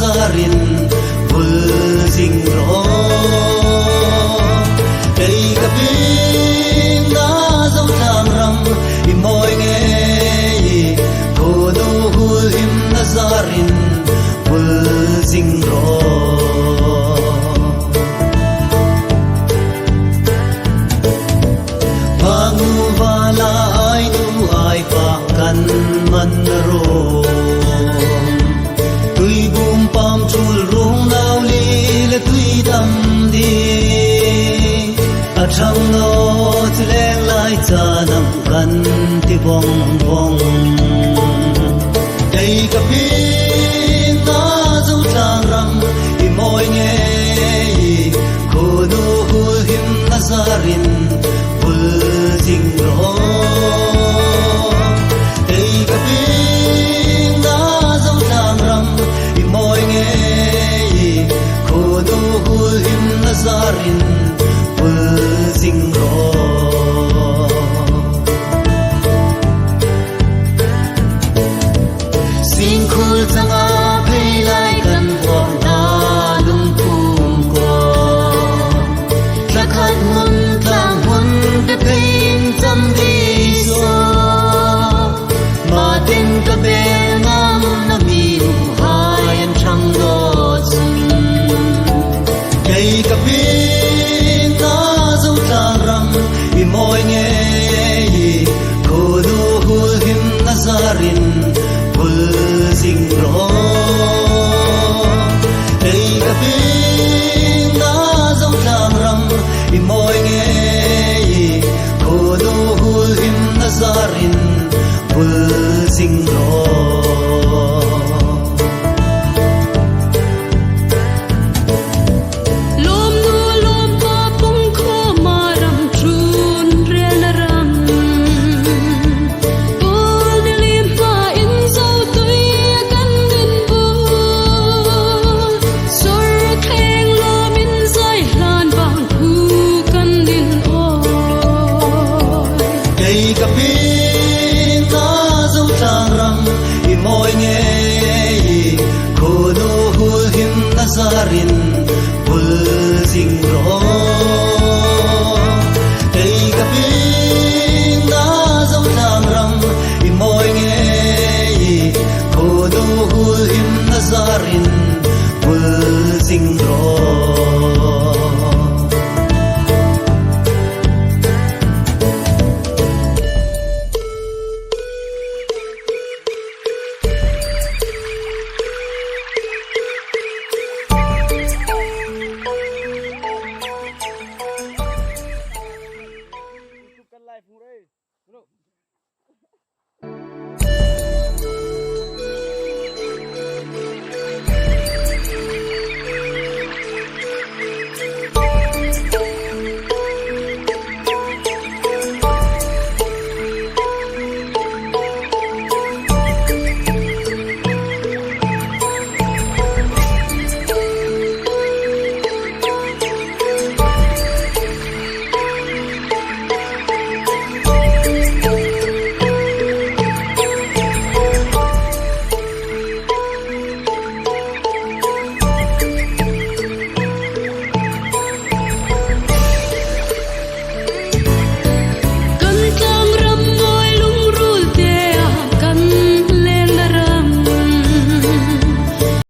nazarin vul jing ro dei kaping na zo tang ram i moi nge ko no hul him nazarin vul jing ro man ro tui bum pam chul rung nau li le tui dam di a chang no tleng lai cha nam kan ti bong bong dei ka pi na zo chang ram i moi nge ko nu hul him nazarin bul jing ro nazarin vul jing ro sing khul changa phei lai kan ho na lung kum ko lakhat mun tlang hun te pein cham di so ma tin ka be nam na mi hai an chang do chung dei ka pi na zo tang ram i moi nge ko nu hul him nazarin vul jing ro dei ka pi na zo tang ram i moi nge ko nu hul him nazarin vul jing ro nazarin vul jing ro